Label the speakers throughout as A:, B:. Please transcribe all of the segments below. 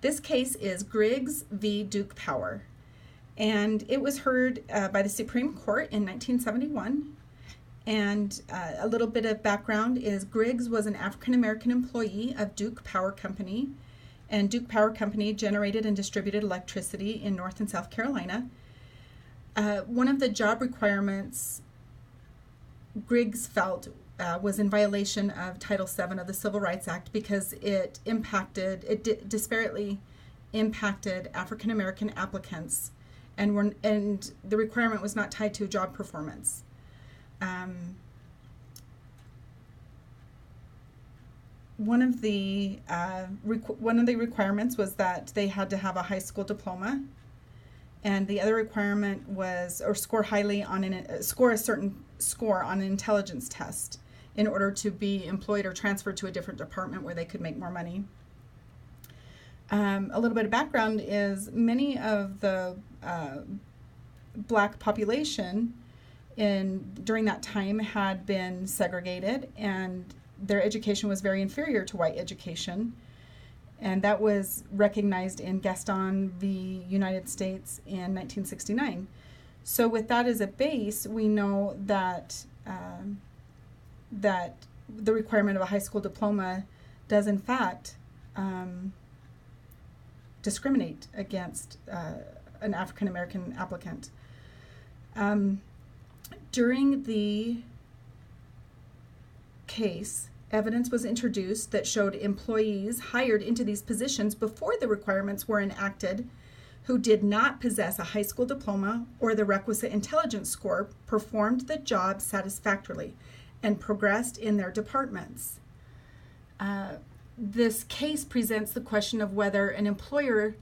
A: This case is Griggs v. Duke Power, and it was heard by the Supreme Court in 1971. And a little bit of background is Griggs was an African-American employee of Duke Power Company, and Duke Power Company generated and distributed electricity in North and South Carolina. One of the job requirements Griggs felt was in violation of Title VII of the Civil Rights Act because it disparately impacted African-American applicants, and the requirement was not tied to job performance. One of the requirements was that they had to have a high school diploma, and the other requirement was score a certain score on an intelligence test in order to be employed or transferred to a different department where they could make more money. A little bit of background is many of the black population during that time had been segregated, and their education was very inferior to white education, and that was recognized in Gaston v. United States in 1969. So with that as a base, we know that that the requirement of a high school diploma does in fact discriminate against an African American applicant. During the case, evidence was introduced that showed employees hired into these positions before the requirements were enacted who did not possess a high school diploma or the requisite intelligence score performed the job satisfactorily and progressed in their departments. This case presents the question of whether an employer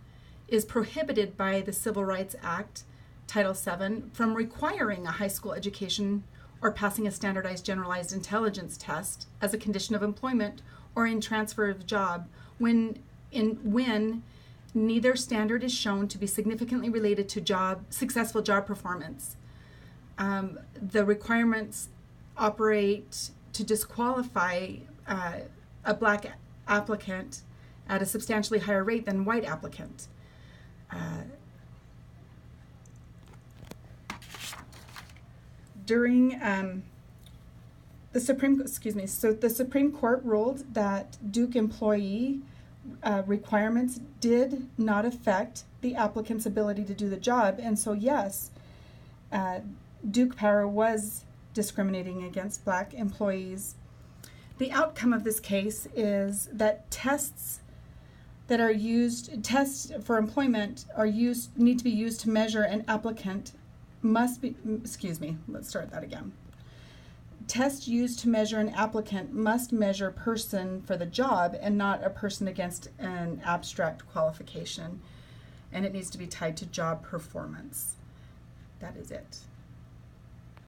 A: is prohibited by the Civil Rights Act, Title VII, from requiring a high school education or passing a standardized generalized intelligence test as a condition of employment or in transfer of job when neither standard is shown to be significantly related to successful job performance. The requirements operate to disqualify a black applicant at a substantially higher rate than white applicant. During the Supreme Court ruled that Duke employee requirements did not affect the applicant's ability to do the job, and so yes, Duke Power was discriminating against black employees. The outcome of this case is that tests for employment need to be used to measure an applicant Tests used to measure an applicant must measure person for the job and not a person against an abstract qualification, and it needs to be tied to job performance. That is it.